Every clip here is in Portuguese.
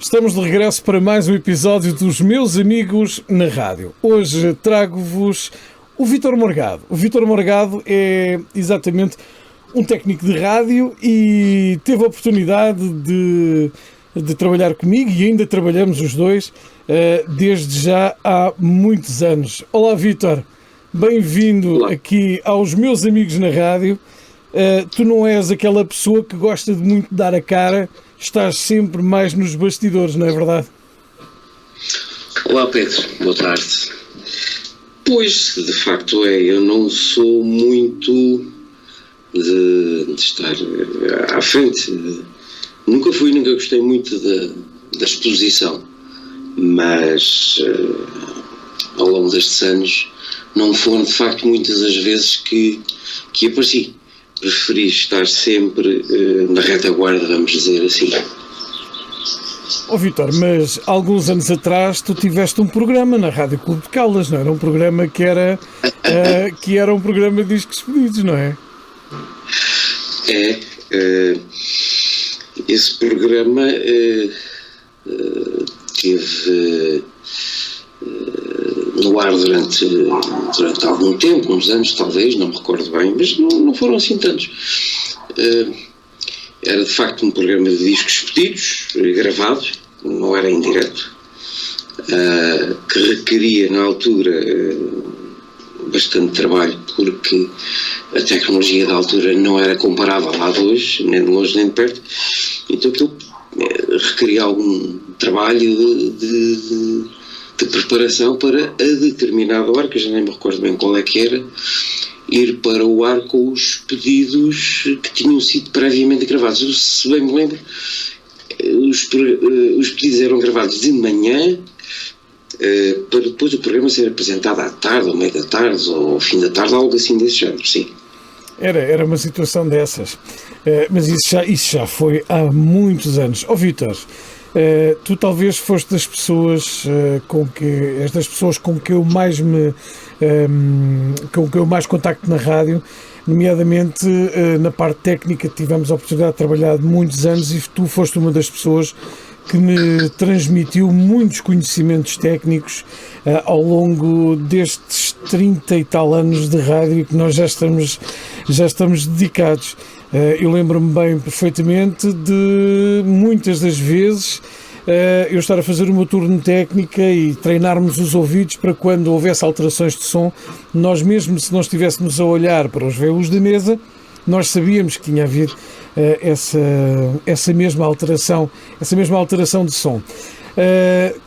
Estamos de regresso para mais um episódio dos Meus Amigos na Rádio. Hoje trago-vos o Vítor Morgado. O Vítor Morgado é exatamente um técnico de rádio e teve a oportunidade de trabalhar comigo e ainda trabalhamos os dois desde já há muitos anos. Olá, Vítor. Bem-vindo aqui aos Meus Amigos na Rádio. Tu não és aquela pessoa que gosta de muito dar a cara, estás sempre mais nos bastidores, não é verdade? Olá, Pedro, boa tarde. Pois, de facto eu não sou muito de estar à frente. Nunca gostei muito da exposição, mas ao longo destes anos não foram de facto muitas as vezes que apareci. Preferi estar sempre na retaguarda, vamos dizer assim. Vítor, mas alguns anos atrás tu tiveste um programa na Rádio Clube de Caldas, não era? Um programa que era um programa de discos pedidos, não é? Esse programa teve no ar durante algum tempo, uns anos talvez, não me recordo bem, mas não foram assim tantos. Era de facto um programa de discos pedidos, gravado, não era em direto, que requeria na altura bastante trabalho, porque a tecnologia da altura não era comparável à de hoje, nem de longe nem de perto, então aquilo requeria algum trabalho de preparação para a determinada hora, que eu já nem me recordo bem qual é que era, ir para o ar com os pedidos que tinham sido previamente gravados. Eu, se bem me lembro, os pedidos eram gravados de manhã, para depois o programa ser apresentado à tarde, ao meio da tarde, ou ao fim da tarde, algo assim desse género, sim. Era uma situação dessas. Mas isso já foi há muitos anos. Vítor, tu talvez foste das pessoas com que eu mais contacto na rádio, nomeadamente na parte técnica. Tivemos a oportunidade de trabalhar de muitos anos e tu foste uma das pessoas que me transmitiu muitos conhecimentos técnicos ao longo destes 30 e tal anos de rádio que nós já estamos dedicados. Eu lembro-me bem perfeitamente de muitas das vezes eu estar a fazer o meu turno técnica e treinarmos os ouvidos para quando houvesse alterações de som, nós mesmo se nós estivéssemos a olhar para os VUs da mesa, nós sabíamos que tinha havido essa mesma alteração de som.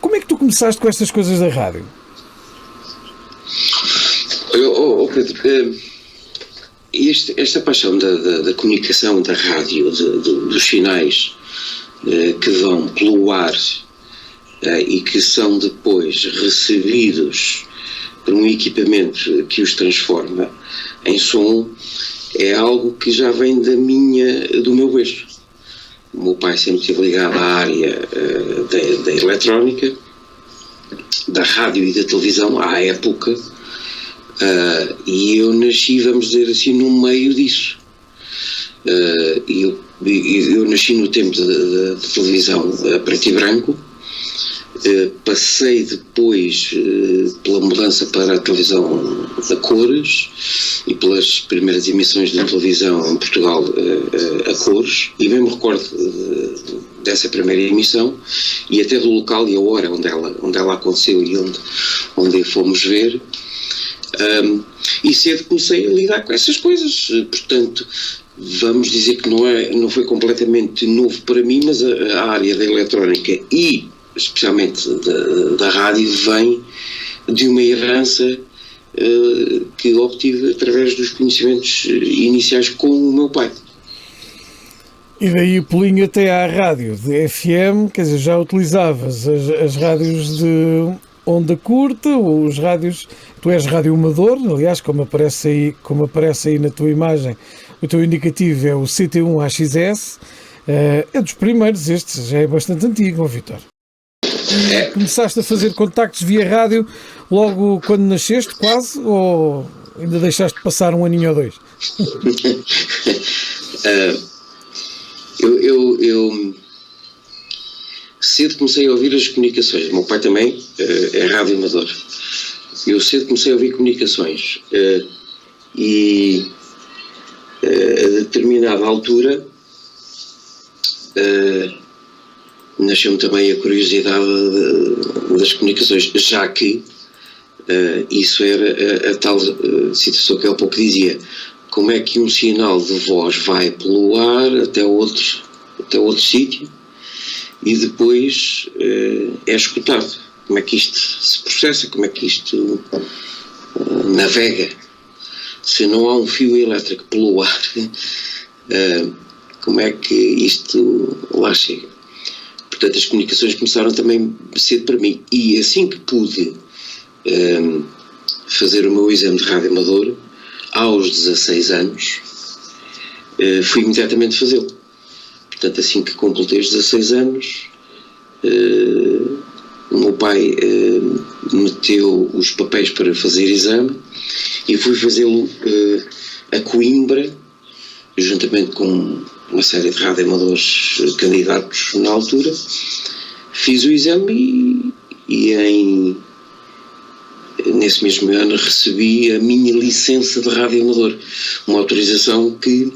Como é que tu começaste com estas coisas da rádio? Pedro, esta paixão da comunicação, da rádio, dos sinais que vão pelo ar e que são depois recebidos por um equipamento que os transforma em som, é algo que já vem do meu berço. O meu pai sempre esteve ligado à área da eletrónica, da rádio e da televisão, à época, e eu nasci, vamos dizer assim, no meio disso. Eu nasci no tempo da televisão a preto e branco, passei depois pela mudança para a televisão a cores e pelas primeiras emissões de televisão em Portugal a cores, e bem me recordo dessa primeira emissão e até do local e a hora onde ela aconteceu e onde fomos ver. E cedo comecei a lidar com essas coisas, portanto vamos dizer que não foi completamente novo para mim, mas a área da eletrónica e especialmente da rádio vem de uma herança que obtive através dos conhecimentos iniciais com o meu pai. E daí o pulinho até à rádio de FM, quer dizer, já utilizavas as rádios de onda curta, ou os rádios, tu és rádio amador, aliás, como aparece aí na tua imagem, o teu indicativo é o CT1AXS, é dos primeiros, este já é bastante antigo, Vítor. Começaste a fazer contactos via rádio logo quando nasceste, quase, ou ainda deixaste passar um aninho ou dois? cedo comecei a ouvir as comunicações. O meu pai também é radioamador. Eu cedo comecei a ouvir comunicações e a determinada altura nasceu-me também a curiosidade das comunicações, já que isso era a tal situação que eu há pouco dizia. Como é que um sinal de voz vai pelo ar até outro sítio e depois é escutado? Como é que isto se processa? Como é que isto navega? Se não há um fio elétrico pelo ar, como é que isto lá chega? Portanto, as comunicações começaram também cedo para mim. E assim que pude fazer o meu exame de radioamador, aos 16 anos, fui imediatamente fazê-lo. Portanto, assim que completei os 16 anos, o meu pai meteu os papéis para fazer exame e fui fazê-lo a Coimbra, juntamente com uma série de radioamadores candidatos na altura. Fiz o exame e nesse mesmo ano recebi a minha licença de radioamador, uma autorização que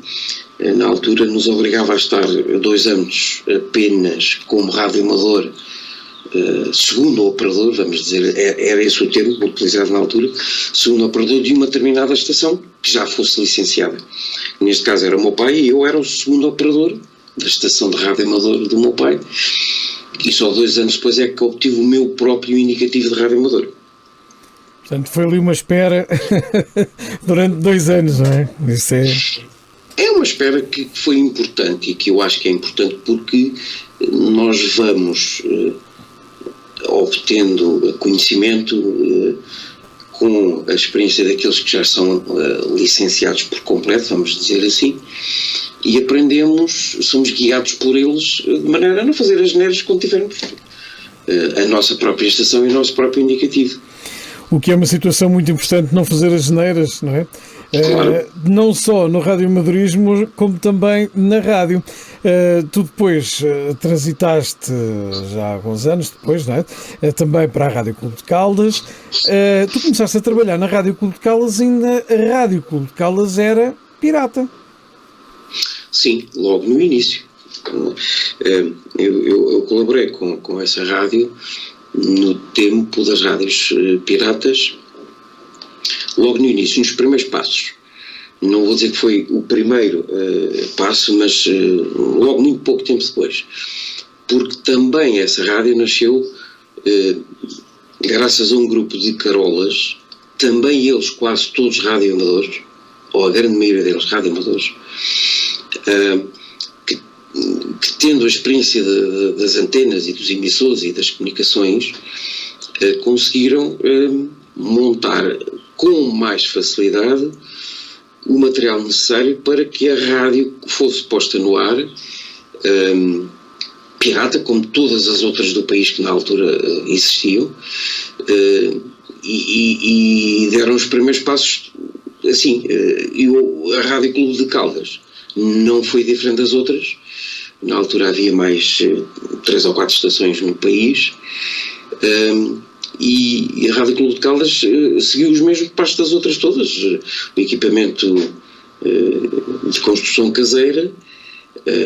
na altura nos obrigava a estar 2 anos apenas como radioamador, segundo operador, vamos dizer, era esse o termo utilizado na altura, segundo operador de uma determinada estação que já fosse licenciada. Neste caso era o meu pai e eu era o segundo operador da estação de radioamador do meu pai, e só 2 anos depois é que obtive o meu próprio indicativo de radioamador. Portanto, foi ali uma espera durante 2 anos, não é? Isso é uma espera que foi importante e que eu acho que é importante porque nós vamos obtendo conhecimento com a experiência daqueles que já são licenciados por completo, vamos dizer assim, e aprendemos, somos guiados por eles de maneira a não fazer as neiras quando tivermos a nossa própria estação e o nosso próprio indicativo. O que é uma situação muito importante, não fazer as neiras, não é? Claro. Não só no radioamadorismo, como também na rádio. Tu depois transitaste, já há alguns anos depois, não é? Também para a Rádio Clube de Caldas. Tu começaste a trabalhar na Rádio Clube de Caldas e ainda a Rádio Clube de Caldas era pirata. Sim, logo no início. Eu colaborei com essa rádio no tempo das rádios piratas, logo no início, nos primeiros passos. Não vou dizer que foi o primeiro passo, mas logo muito pouco tempo depois. Porque também essa rádio nasceu graças a um grupo de carolas, também eles quase todos radioamadores, ou a grande maioria deles radioamadores, que tendo a experiência das antenas e dos emissores e das comunicações, conseguiram montar com mais facilidade o material necessário para que a rádio fosse posta no ar, pirata, como todas as outras do país que na altura existiam, e deram os primeiros passos assim. A Rádio Clube de Caldas não foi diferente das outras. Na altura havia mais 3 ou 4 estações no país, e a Rádio Clube de Caldas seguiu os mesmos passos das outras todas. O equipamento de construção caseira,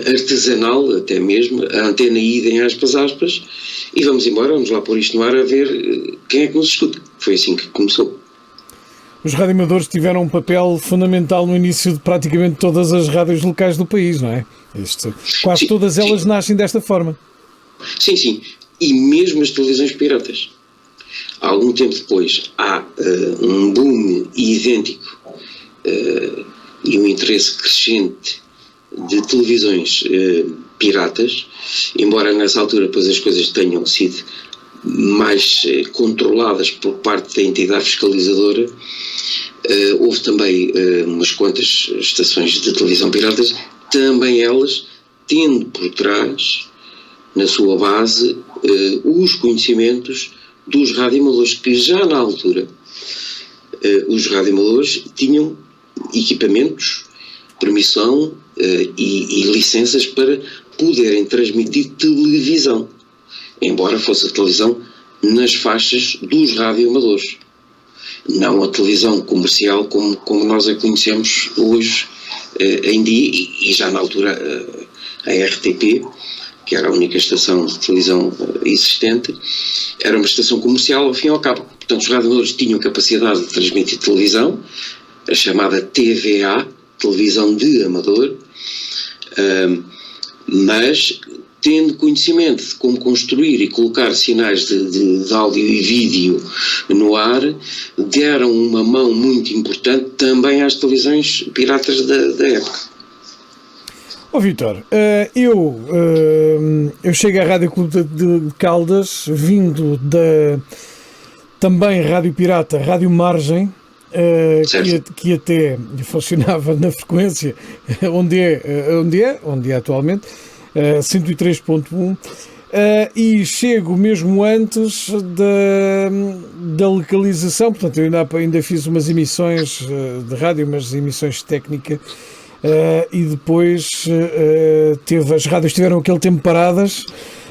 artesanal até mesmo, a antena idem aspas, e vamos embora, vamos lá pôr isto no ar a ver quem é que nos escuta. Foi assim que começou. Os radioamadores tiveram um papel fundamental no início de praticamente todas as rádios locais do país, não é? Quase todas elas nascem desta forma. Sim. E mesmo as televisões piratas. Algum tempo depois há um boom idêntico e um interesse crescente de televisões piratas, embora nessa altura depois as coisas tenham sido mais controladas por parte da entidade fiscalizadora. Houve também umas quantas estações de televisão piratas, também elas tendo por trás, na sua base, os conhecimentos dos radioamadores, que já na altura os radioamadores tinham equipamentos, permissão e licenças para poderem transmitir televisão. embora fosse a televisão nas faixas dos radioamadores, não a televisão comercial como nós a conhecemos hoje em dia, e já na altura a RTP, que era a única estação de televisão existente, era uma estação comercial ao fim e ao cabo. Portanto, os radioamadores tinham capacidade de transmitir televisão, a chamada TVA, televisão de amador, mas tendo conhecimento de como construir e colocar sinais de áudio e vídeo no ar, deram uma mão muito importante também às televisões piratas da época. Vítor, eu chego à Rádio Clube de Caldas, vindo da também Rádio Pirata, Rádio Margem, que até funcionava na frequência onde é atualmente, 103.1, e chego mesmo antes da localização. Portanto, eu ainda fiz umas emissões de rádio, umas emissões de técnica, e depois as rádios tiveram aquele tempo paradas.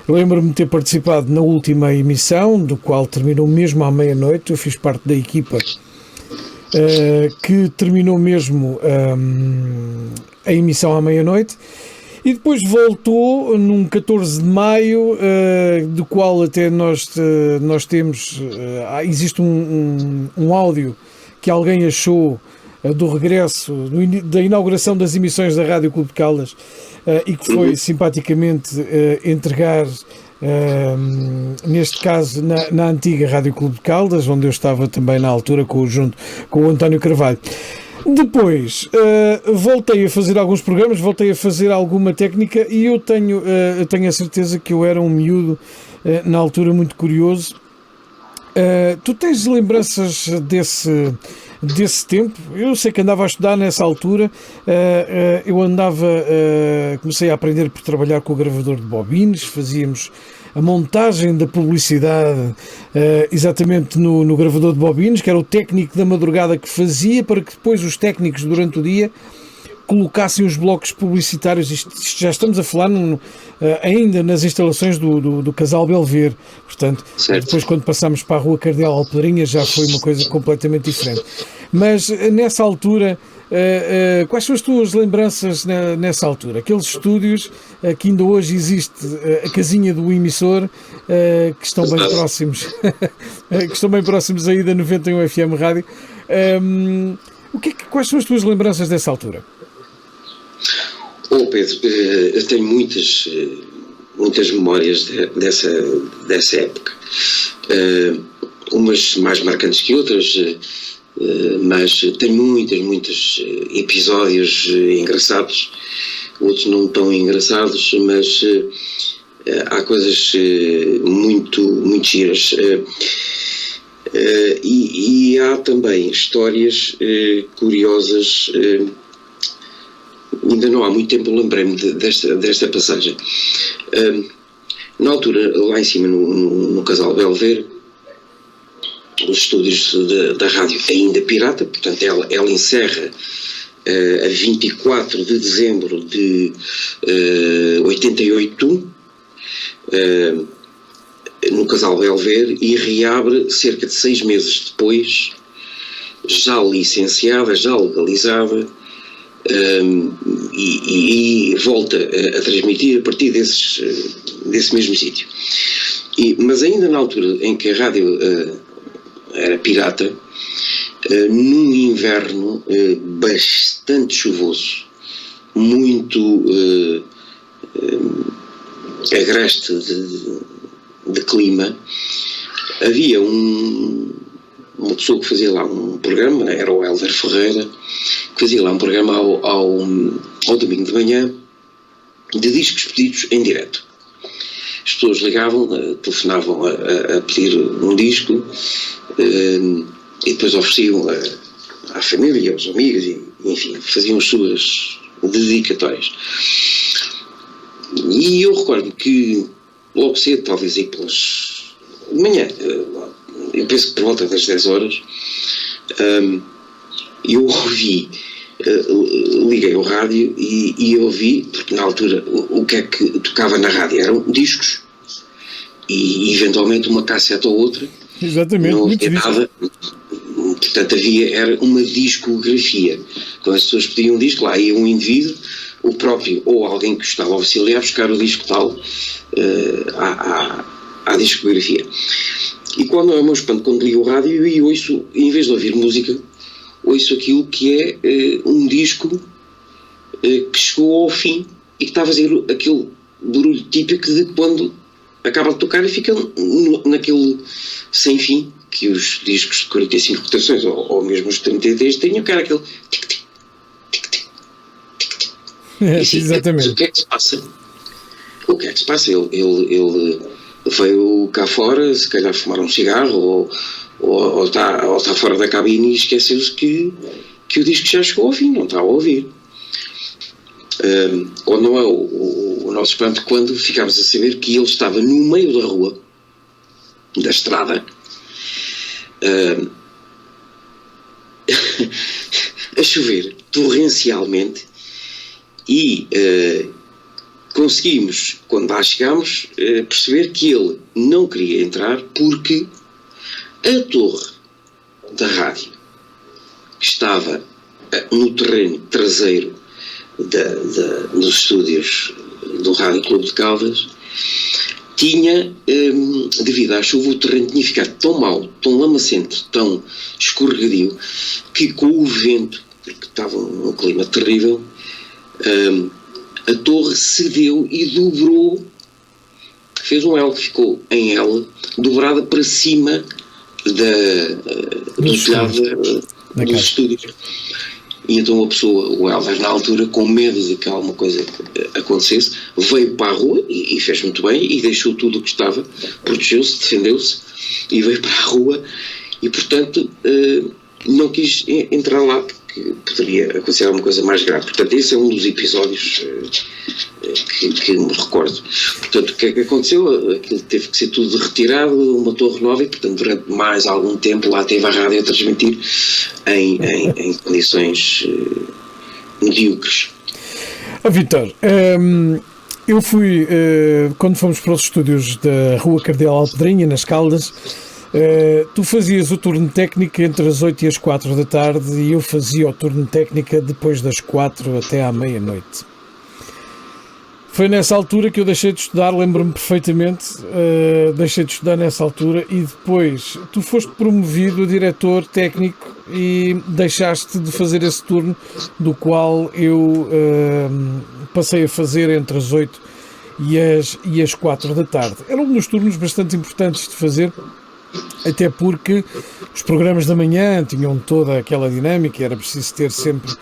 Eu lembro-me de ter participado na última emissão, do qual terminou mesmo à meia-noite. Eu fiz parte da equipa que terminou mesmo a emissão à meia-noite, e depois voltou num 14 de maio, do qual até nós temos, existe um áudio que alguém achou do regresso, da inauguração das emissões da Rádio Clube de Caldas, e que foi simpaticamente entregar, neste caso na antiga Rádio Clube de Caldas, onde eu estava também na altura junto com o António Carvalho. Depois voltei a fazer alguns programas, voltei a fazer alguma técnica, e eu tenho a certeza que eu era um miúdo na altura muito curioso. Tu tens lembranças desse tempo? Eu sei que andava a estudar nessa altura, comecei a aprender por trabalhar com o gravador de bobines, fazíamos a montagem da publicidade exatamente no gravador de bobines, que era o técnico da madrugada que fazia, para que depois os técnicos durante o dia colocassem os blocos publicitários. Isto já estamos a falar ainda nas instalações do Casal Belver. Portanto, depois, quando passámos para a Rua Cardeal Alpedrinha, já foi uma coisa completamente diferente. Mas nessa altura, quais são as tuas lembranças nessa altura? Aqueles estúdios que ainda hoje existe, a casinha do emissor, que estão bem próximos que estão bem próximos aí da 91 FM Rádio. Quais são as tuas lembranças dessa altura? Pedro, eu tenho muitas memórias dessa época, umas mais marcantes que outras, mas tenho muitos episódios engraçados, outros não tão engraçados, mas há coisas muito giras. E há também histórias curiosas. Ainda não há muito tempo lembrei-me desta passagem. Na altura, lá em cima no Casal Belver, os estúdios da rádio ainda pirata, portanto ela encerra a 24 de dezembro de 88, no Casal Belver, e reabre cerca de 6 meses depois, já licenciada, já legalizada, e volta a transmitir a partir desse mesmo sítio. Mas ainda na altura em que a rádio era pirata, num inverno bastante chuvoso, muito agreste de clima, havia uma pessoa que fazia lá um programa, era o Hélder Ferreira, que fazia lá um programa ao domingo de manhã, de discos pedidos em direto. As pessoas ligavam, telefonavam a pedir um disco, e depois ofereciam à família, aos amigos, e enfim, faziam as suas dedicatórias. E eu recordo que logo cedo, talvez aí pelas de manhã, eu penso que por volta das 10 horas, eu ouvi, liguei o rádio e ouvi, porque na altura o que é que tocava na rádio eram discos, e eventualmente uma cassete ou outra. Exatamente, não muito havia nada. Portanto, era uma discografia. Quando as pessoas pediam um disco, lá ia um indivíduo, o próprio ou alguém que estava a auxiliar, buscar o disco tal à discografia. E quando é o meu espanto, quando ligo o rádio e ouço, em vez de ouvir música, ouço aquilo que é um disco que chegou ao fim e que está a fazer aquele barulho típico de quando acaba de tocar e fica naquele sem fim que os discos de 45 rotações ou mesmo os 33 tinham, que era aquele tic-tic, tic-tic, tic-tic. Exatamente. O que é que se passa? O que é que se passa? Ele veio cá fora, se calhar fumar um cigarro ou está fora da cabine e esqueceu-se que o disco já chegou ao fim, não está a ouvir. Ou não é o nosso espanto quando ficámos a saber que ele estava no meio da rua, da estrada, a chover torrencialmente e conseguimos, quando lá chegámos, perceber que ele não queria entrar porque a torre da rádio, que estava no terreno traseiro dos estúdios do Rádio Clube de Caldas, tinha, devido à chuva, o terreno tinha ficado tão mau, tão lamacento, tão escorregadio, que com o vento, porque estava um clima terrível, a torre cedeu e dobrou, fez um L, ficou em L, dobrada para cima do telhado dos estúdios. E então a pessoa, o Elvis, na altura, com medo de que alguma coisa acontecesse, veio para a rua e fez muito bem e deixou tudo o que estava, protegeu-se, defendeu-se e veio para a rua e, portanto, não quis entrar lá porque poderia acontecer alguma coisa mais grave. Portanto, esse é um dos episódios que me recordo. Portanto, o que é que aconteceu? Aquilo teve que ser tudo retirado, uma torre nova, e, portanto, durante mais algum tempo lá teve a rádio a transmitir em condições medíocres. Vítor, eu fui, quando fomos para os estúdios da Rua Cardeal Alpedrinha, nas Caldas, tu fazias o turno técnico entre as 8 e as 4 da tarde e eu fazia o turno técnico depois das 4 até à meia-noite. Foi nessa altura que eu deixei de estudar, lembro-me perfeitamente, deixei de estudar nessa altura e depois tu foste promovido a diretor técnico e deixaste de fazer esse turno, do qual eu passei a fazer entre as 8 e as 4 da tarde. Era um dos turnos bastante importantes de fazer, até porque os programas da manhã tinham toda aquela dinâmica, era preciso ter sempre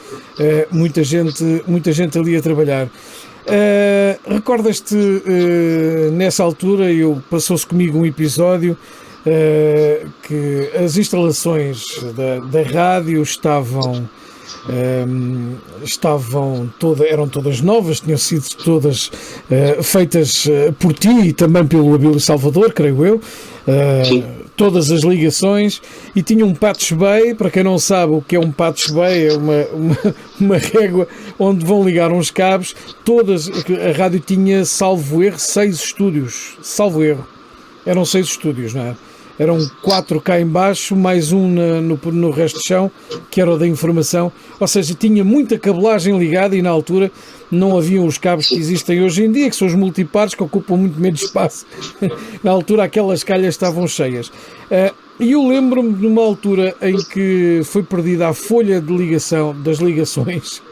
muita gente ali a trabalhar. Recordas-te, nessa altura, passou-se comigo um episódio que as instalações da rádio eram todas novas, tinham sido todas feitas por ti e também pelo Abílio Salvador, creio eu, todas as ligações, e tinha um patch bay. Para quem não sabe o que é um patch bay, é uma régua onde vão ligar uns cabos. A rádio tinha, salvo erro, 6 estúdios, salvo erro, eram 6 estúdios, não é? Eram 4 cá em baixo, mais um no resto de chão, que era o da informação. Ou seja, tinha muita cabelagem ligada e na altura não haviam os cabos que existem hoje em dia, que são os multipares, que ocupam muito menos espaço. Na altura aquelas calhas estavam cheias. E eu lembro-me de uma altura em que foi perdida a folha de ligação das ligações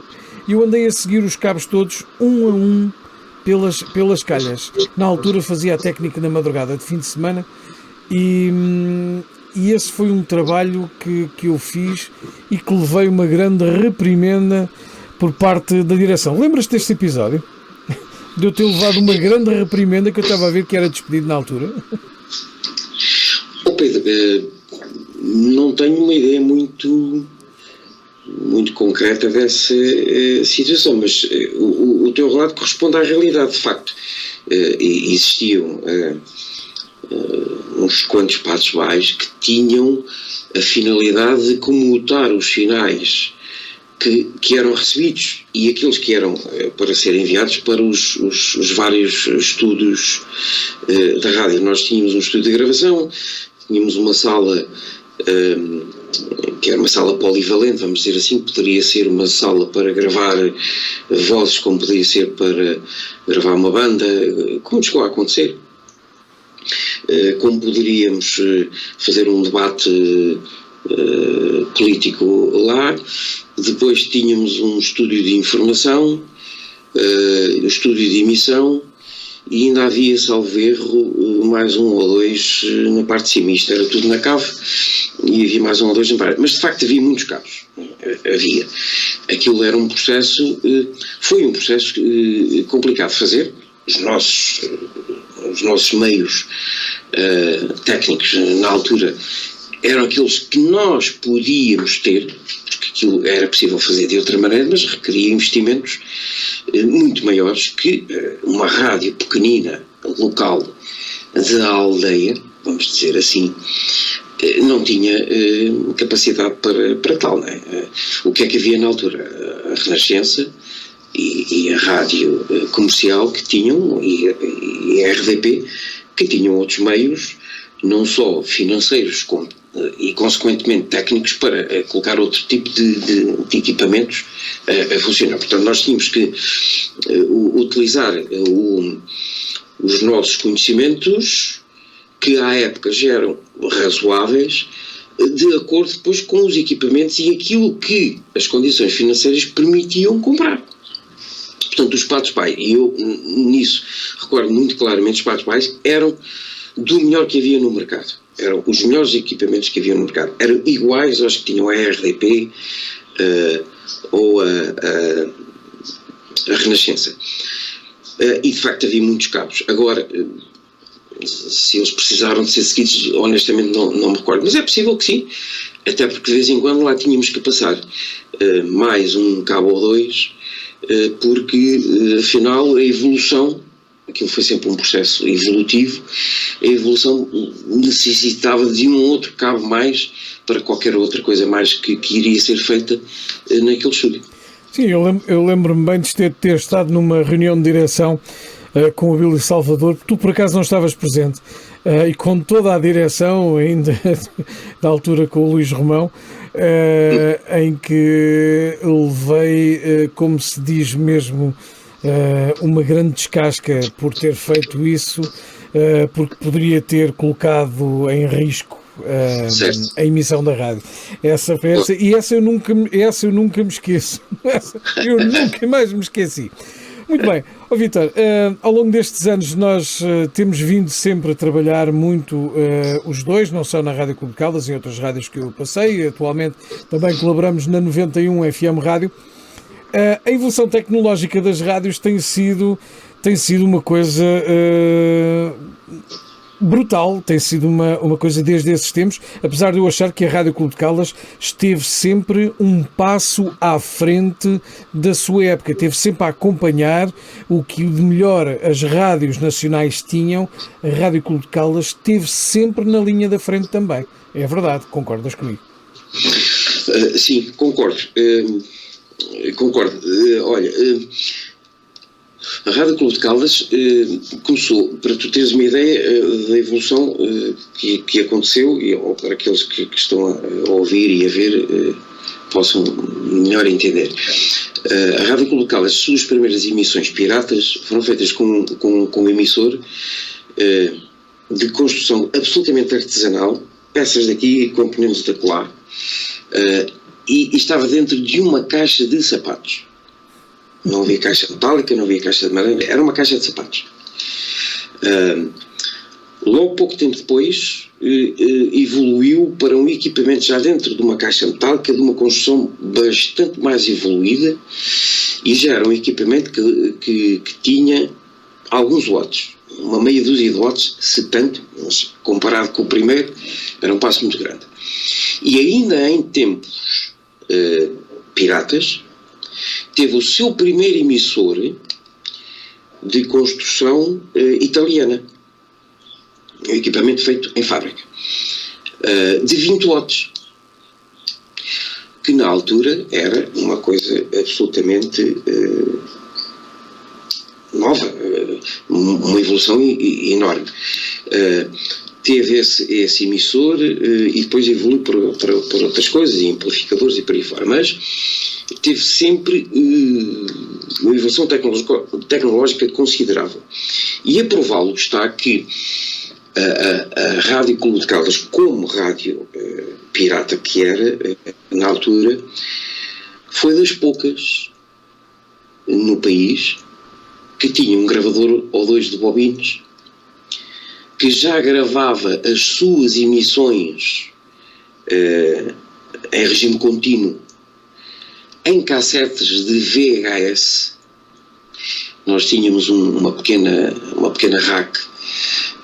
e eu andei a seguir os cabos todos, um a um, pelas calhas. Na altura fazia a técnica na madrugada de fim de semana. E esse foi um trabalho que eu fiz e que levei uma grande reprimenda por parte da direção. Lembras-te deste episódio? De eu ter levado uma grande reprimenda, que eu estava a ver que era despedido na altura? Pedro, não tenho uma ideia muito concreta dessa situação, mas o teu relato corresponde à realidade, de facto. Existiam uns quantos passos baixos que tinham a finalidade de comutar os sinais que eram recebidos e aqueles que eram para serem enviados para os vários estúdios da rádio. Nós tínhamos um estúdio de gravação, tínhamos uma sala que era uma sala polivalente, vamos dizer assim, poderia ser uma sala para gravar vozes, como poderia ser para gravar uma banda, como chegou a acontecer. Como poderíamos fazer um debate político lá. Depois tínhamos um estúdio de informação, um estúdio de emissão, e ainda havia, salvo erro, mais um ou dois na parte de cima. Isto era tudo na cave e havia mais um ou dois na parte. Mas de facto havia muitos cabos. Havia. Aquilo era um processo, foi um processo complicado de fazer. Os nossos meios técnicos na altura eram aqueles que nós podíamos ter, porque aquilo era possível fazer de outra maneira, mas requeria investimentos muito maiores que uma rádio pequenina, local, da aldeia, vamos dizer assim, não tinha capacidade para tal. Não é? O que é que havia na altura? A Renascença e a rádio comercial que tinham, e a RDP, que tinham outros meios, não só financeiros, como e consequentemente técnicos, para colocar outro tipo de equipamentos a funcionar. Portanto, nós tínhamos que utilizar os nossos conhecimentos, que à época já eram razoáveis, de acordo depois com os equipamentos e aquilo que as condições financeiras permitiam comprar. Portanto, os Patos Pai, e eu nisso recordo muito claramente, os Patos Pai eram do melhor que havia no mercado. Eram os melhores equipamentos que havia no mercado. Eram iguais aos que tinham a RDP ou a Renascença. E de facto havia muitos cabos. Agora, se eles precisaram de ser seguidos, honestamente não me recordo. Mas é possível que sim, até porque de vez em quando lá tínhamos que passar mais um cabo ou dois, porque afinal a evolução, aquilo foi sempre um processo evolutivo, a evolução necessitava de um outro cabo mais para qualquer outra coisa mais que iria ser feita naquele estúdio. Sim, eu lembro-me bem de ter estado numa reunião de direção com o Billy Salvador, tu por acaso não estavas presente, e com toda a direção, ainda da altura com o Luís Romão, em que levei, como se diz mesmo, uma grande descasca por ter feito isso, porque poderia ter colocado em risco a emissão da rádio. Essa eu nunca me esqueço. Eu nunca mais me esqueci. Muito bem. Vítor, ao longo destes anos nós temos vindo sempre a trabalhar muito os dois, não só na Rádio Clube de Caldas, em outras rádios que eu passei. Atualmente também colaboramos na 91 FM Rádio. A evolução tecnológica das rádios tem sido uma coisa brutal, tem sido uma coisa desde esses tempos, apesar de eu achar que a Rádio Clube de Caldas esteve sempre um passo à frente da sua época, esteve sempre a acompanhar o que de melhor as rádios nacionais tinham. A Rádio Clube de Caldas esteve sempre na linha da frente também. É verdade, concordas comigo? Sim, concordo. Concordo. Olha, a Rádio Clube de Caldas começou, para tu teres uma ideia da evolução que aconteceu, ou para aqueles que estão a ouvir e a ver possam melhor entender. A Rádio Clube de Caldas, as suas primeiras emissões piratas foram feitas com um emissor de construção absolutamente artesanal, peças daqui e componentes da colar, e estava dentro de uma caixa de sapatos. Não havia caixa metálica, não havia caixa de madeira, era uma caixa de sapatos. Logo pouco tempo depois evoluiu para um equipamento já dentro de uma caixa metálica, de uma construção bastante mais evoluída, e já era um equipamento que tinha alguns watts, uma meia dúzia de watts, se tanto, mas comparado com o primeiro era um passo muito grande. E ainda em tempos piratas, teve o seu primeiro emissor de construção italiana, um equipamento feito em fábrica, de 20 watts, que na altura era uma coisa absolutamente nova, uma evolução enorme. Teve esse emissor e depois evoluiu para outras coisas, e amplificadores e por aí fora, mas teve sempre uma evolução tecnológica considerável. E a prová-lo está que a Rádio Clube de Caldas, como rádio pirata que era na altura, foi das poucas no país que tinha um gravador ou dois de bobinas, que já gravava as suas emissões em regime contínuo em cassetes de VHS. Nós tínhamos uma pequena rack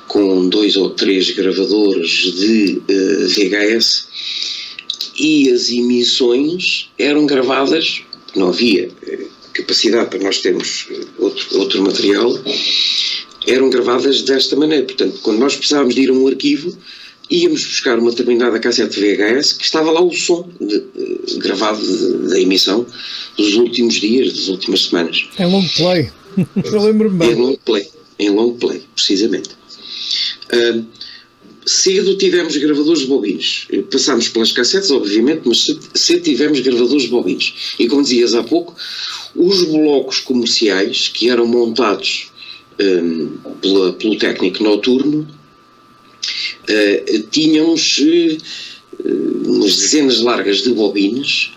com 2 ou 3 gravadores de VHS, e as emissões eram gravadas, não havia capacidade para nós termos outro material, eram gravadas desta maneira. Portanto, quando nós precisávamos de ir a um arquivo, íamos buscar uma determinada cassete de VHS que estava lá o som gravado da emissão dos últimos dias, das últimas semanas. Em long play. Eu lembro-me bem. Em long play, precisamente. Cedo tivemos gravadores de bobinas. Passámos pelas cassetes, obviamente, mas cedo tivemos gravadores de bobinas. E como dizias há pouco, os blocos comerciais que eram montados pelo técnico noturno tínhamos umas dezenas largas de bobinas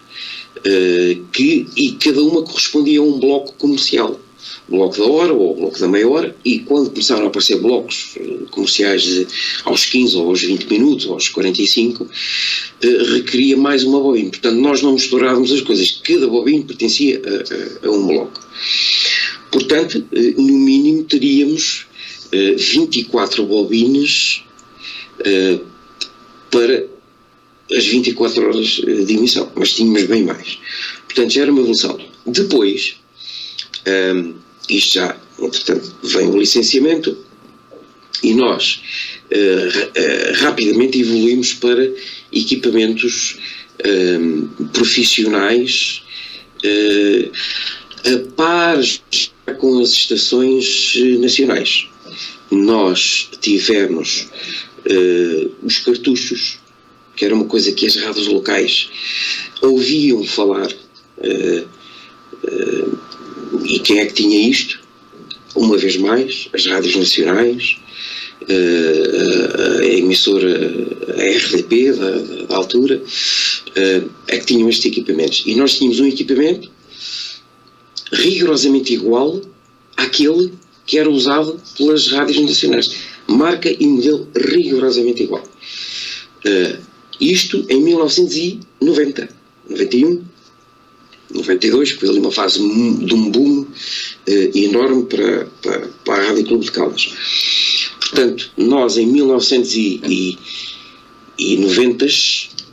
e cada uma correspondia a um bloco comercial. O bloco da hora ou o bloco da meia hora, e quando começaram a aparecer blocos comerciais aos 15 ou aos 20 minutos ou aos 45, requeria mais uma bobina. Portanto, nós não misturávamos as coisas, cada bobina pertencia a um bloco. Portanto, no mínimo teríamos 24 bobinas para as 24 horas de emissão, mas tínhamos bem mais. Portanto, já era uma evolução. Depois, isto já, entretanto, vem o licenciamento e nós rapidamente evoluímos para equipamentos profissionais a par com as estações nacionais. Nós tivemos os cartuchos, que era uma coisa que as rádios locais ouviam falar. E quem é que tinha isto? Uma vez mais, as rádios nacionais, a emissora, a RDP da altura, é que tinham estes equipamentos. E nós tínhamos um equipamento rigorosamente igual àquele que era usado pelas rádios nacionais. Marca e modelo rigorosamente igual. Isto em 1990, 91, 92, foi ali uma fase de um boom enorme para a Rádio Clube de Caldas. Portanto, nós em 1990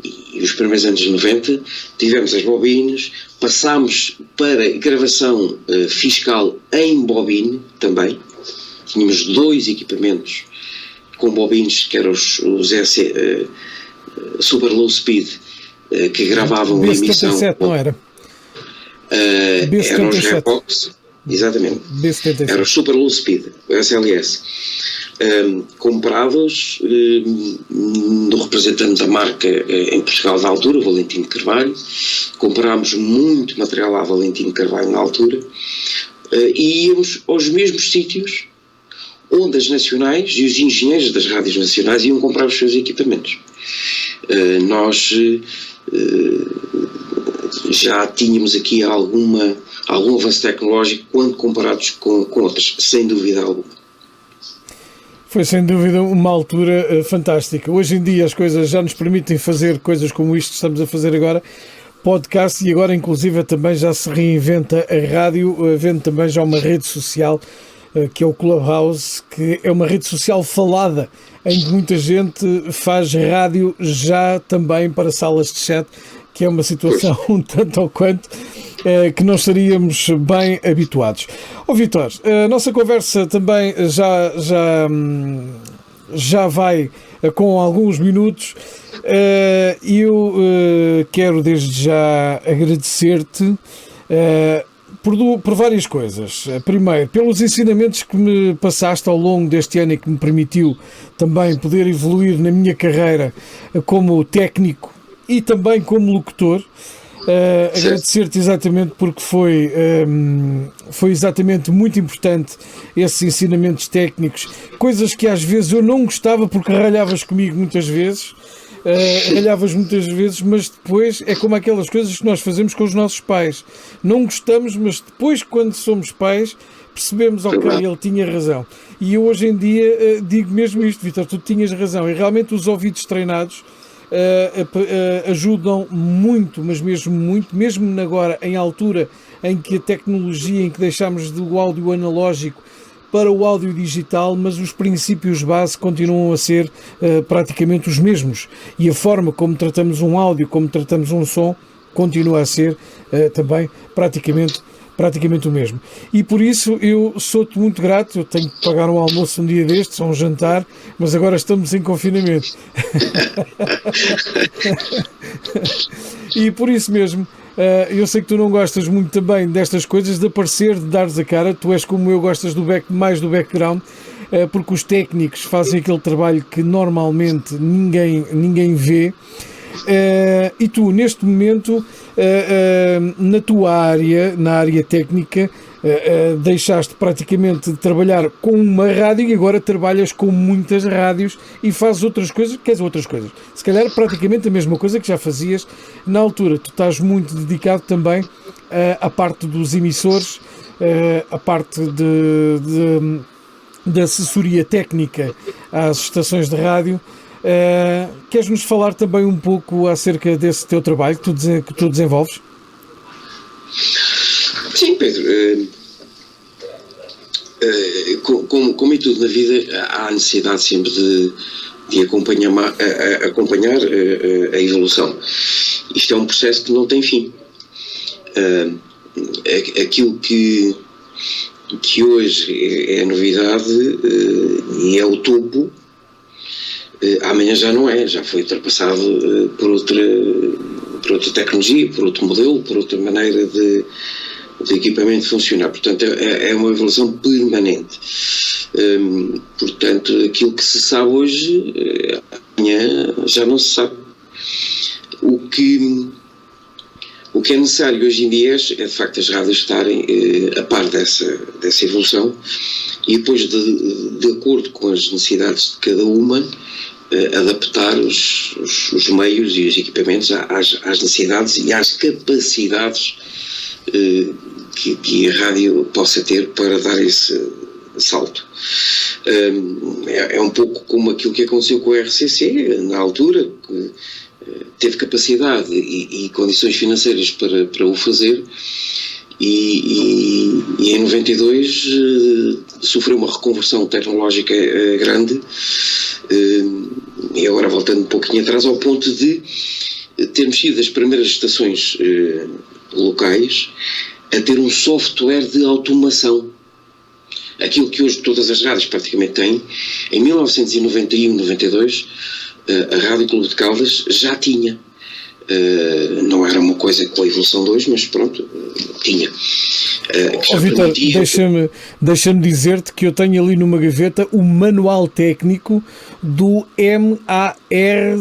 e os primeiros anos de 90 tivemos as bobinas, passámos para gravação fiscal em bobina também. Tínhamos 2 equipamentos com bobinas, que eram os Super Low Speed, que gravavam a emissão. B77, não era? Eram os Revox, exatamente. Eram os Super Low Speed, o SLS. Comprados do representante da marca em Portugal na altura, o Valentim de Carvalho. Comprámos muito material à Valentim de Carvalho na altura, e íamos aos mesmos sítios onde as nacionais e os engenheiros das rádios nacionais iam comprar os seus equipamentos. Nós já tínhamos aqui algum avanço tecnológico quando comparados com outras, sem dúvida alguma. Foi sem dúvida uma altura fantástica. Hoje em dia as coisas já nos permitem fazer coisas como isto que estamos a fazer agora, podcast, e agora inclusive também já se reinventa a rádio, havendo também já uma rede social que é o Clubhouse, que é uma rede social falada, em que muita gente faz rádio já também para salas de chat, que é uma situação um tanto ou quanto que não estaríamos bem habituados. Vítor, a nossa conversa também já vai com alguns minutos. Eu quero desde já agradecer-te por várias coisas. Primeiro, pelos ensinamentos que me passaste ao longo deste ano e que me permitiu também poder evoluir na minha carreira como técnico e também como locutor. Agradecer-te exatamente porque foi exatamente muito importante esses ensinamentos técnicos, coisas que às vezes eu não gostava porque ralhavas comigo muitas vezes. Mas depois é como aquelas coisas que nós fazemos com os nossos pais. Não gostamos, mas depois, quando somos pais, percebemos, ok, ele tinha razão. E eu hoje em dia digo mesmo isto, Vítor, tu tinhas razão. E realmente os ouvidos treinados ajudam muito, mas mesmo muito, mesmo agora em altura em que a tecnologia, em que deixamos do áudio analógico para o áudio digital, mas os princípios base continuam a ser praticamente os mesmos, e a forma como tratamos um áudio, como tratamos um som, continua a ser também praticamente o mesmo. E por isso eu sou-te muito grato. Eu tenho que pagar um almoço um dia destes, ou um jantar, mas agora estamos em confinamento. E por isso mesmo, eu sei que tu não gostas muito também destas coisas, de aparecer, de dares a cara. Tu és como eu, gostas mais do background, porque os técnicos fazem aquele trabalho que normalmente ninguém vê. E tu, neste momento, na tua área, na área técnica, deixaste praticamente de trabalhar com uma rádio e agora trabalhas com muitas rádios e fazes outras coisas, se calhar praticamente a mesma coisa que já fazias na altura. Tu estás muito dedicado também à parte dos emissores, à parte de assessoria técnica às estações de rádio. Queres-nos falar também um pouco acerca desse teu trabalho que tu desenvolves? Sim, Pedro. Como em tudo na vida, há necessidade sempre de acompanhar a evolução. Isto é um processo que não tem fim. Aquilo que hoje é novidade e é o topo, amanhã já não é, já foi ultrapassado por outra tecnologia, por outro modelo, por outra maneira de equipamento funcionar. Portanto, é uma evolução permanente. Portanto, aquilo que se sabe hoje, amanhã já não se sabe. O que é necessário hoje em dia é de facto as rádios estarem a par dessa evolução e depois, de acordo com as necessidades de cada uma, adaptar os meios e os equipamentos às necessidades e às capacidades que a rádio possa ter para dar esse salto. É um pouco como aquilo que aconteceu com a RCC na altura, que teve capacidade e condições financeiras para o fazer, e em 92 sofreu uma reconversão tecnológica grande, e agora voltando um pouquinho atrás, ao ponto de termos sido das primeiras estações locais a ter um software de automação. Aquilo que hoje todas as rádios praticamente têm, em 1991-92, a Rádio Clube de Caldas já tinha. Não era uma coisa com a evolução de hoje, mas pronto, tinha. Vítor, deixa-me dizer-te que eu tenho ali numa gaveta o manual técnico do MAR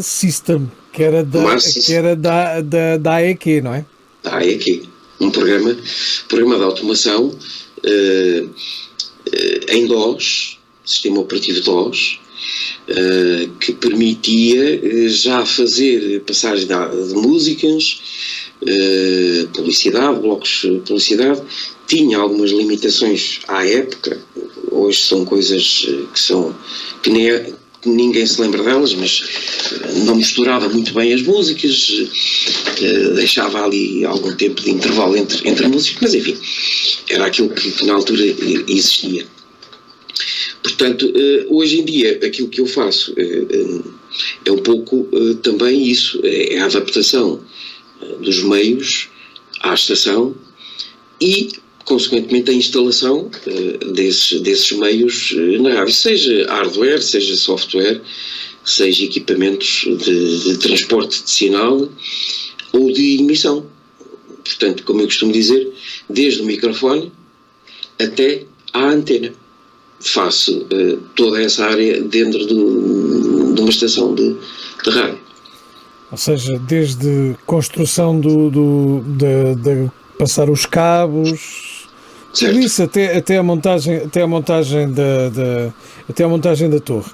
System, que era da AEQ, não é? Da AEQ, um programa de automação em DOS, sistema operativo DOS, que permitia já fazer passagem de músicas, publicidade, blocos de publicidade. Tinha algumas limitações à época, hoje são coisas que ninguém se lembra delas, mas não misturava muito bem as músicas, deixava ali algum tempo de intervalo entre músicas, mas enfim, era aquilo que na altura existia. Portanto, hoje em dia aquilo que eu faço é um pouco também isso, é a adaptação dos meios à estação e consequentemente, a instalação desses meios na rádio, seja hardware, seja software, seja equipamentos de transporte de sinal ou de emissão. Portanto, como eu costumo dizer, desde o microfone até à antena. Faço toda essa área dentro de uma estação de rádio. Ou seja, desde construção de passar os cabos, tudo isso até a montagem da torre.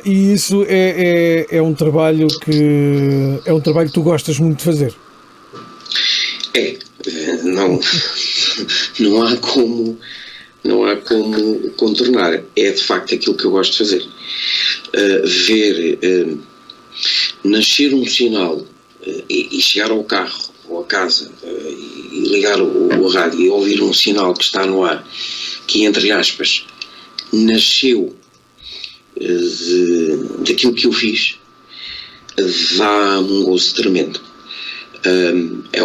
E isso é um trabalho que tu gostas muito de fazer. Não há como contornar. É de facto aquilo que eu gosto de fazer. Ver nascer um sinal e chegar ao carro ou à casa e ligar o rádio e ouvir um sinal que está no ar, que, entre aspas, nasceu daquilo que eu fiz, dá um gozo tremendo. É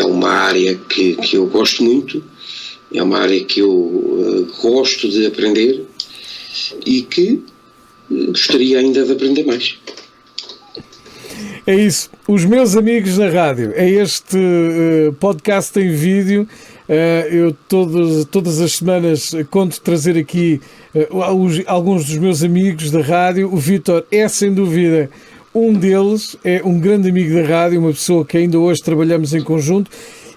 uma área que eu gosto muito, é uma área que eu gosto de aprender e que gostaria ainda de aprender mais. É isso, os meus amigos da rádio, é este podcast em vídeo. Eu todas as semanas conto trazer aqui alguns dos meus amigos da rádio. O Vítor é sem dúvida um deles, é um grande amigo da rádio, uma pessoa que ainda hoje trabalhamos em conjunto.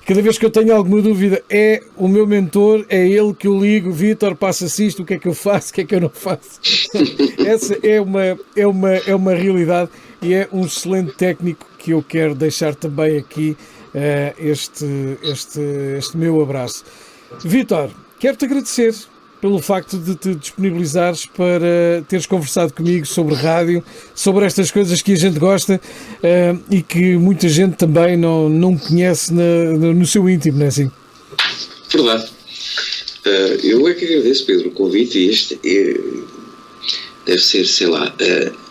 Cada vez que eu tenho alguma dúvida, é o meu mentor, é ele que eu ligo. Vítor, passa-se isto, o que é que eu faço, o que é que eu não faço? Essa é uma realidade e é um excelente técnico que eu quero deixar também aqui este meu abraço. Vítor, quero-te agradecer pelo facto de te disponibilizares para teres conversado comigo sobre rádio, sobre estas coisas que a gente gosta e que muita gente também não conhece no seu íntimo, não é assim? Verdade. Eu é que agradeço, Pedro, o convite, e este deve ser, sei lá,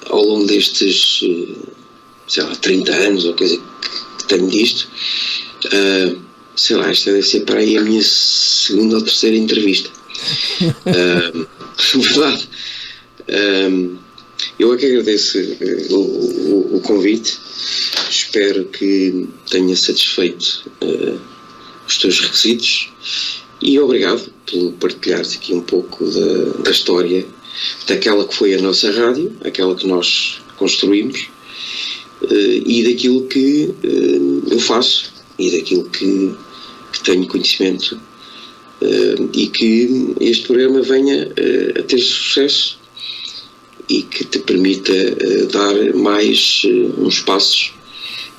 ao longo destes, 30 anos ou coisa que tenho disto, esta deve ser para aí a minha segunda ou terceira entrevista. Verdade. Eu é que agradeço o convite. Espero que tenha satisfeito os teus requisitos e obrigado por partilhares aqui um pouco da história daquela que foi a nossa rádio, aquela que nós construímos, e daquilo que eu faço e daquilo que tenho conhecimento. E que este programa venha a ter sucesso e que te permita dar mais uns passos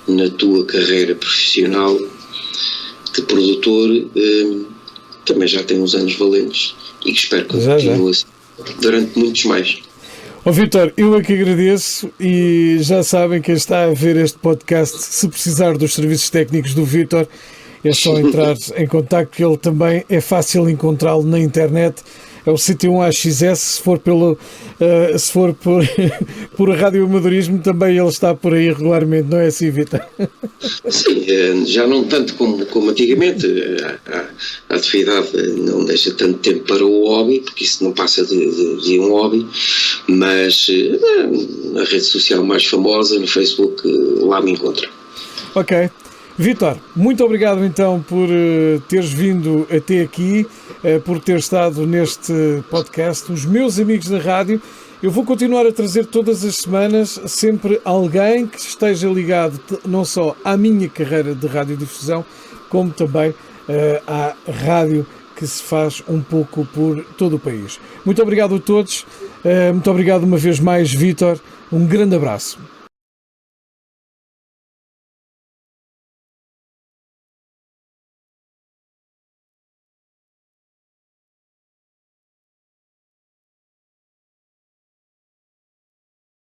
na tua carreira profissional de produtor. Também já tem uns anos valentes e que espero que continue assim durante muitos mais. Vítor, eu é que agradeço e já sabem, quem está a ver este podcast, se precisar dos serviços técnicos do Vítor, é só entrar em contacto, que ele também é fácil encontrá-lo na internet. É o CT1AXS, se for por radioamadorismo, também ele está por aí regularmente, não é assim, Vítor? Sim, já não tanto como antigamente. A atividade não deixa tanto tempo para o hobby, porque isso não passa de um hobby, mas na rede social mais famosa, no Facebook, lá me encontra. Ok. Vítor, muito obrigado então por teres vindo até aqui, por ter estado neste podcast. Os meus amigos da rádio, eu vou continuar a trazer todas as semanas sempre alguém que esteja ligado não só à minha carreira de radiodifusão, como também à rádio que se faz um pouco por todo o país. Muito obrigado a todos, muito obrigado uma vez mais, Vítor, um grande abraço.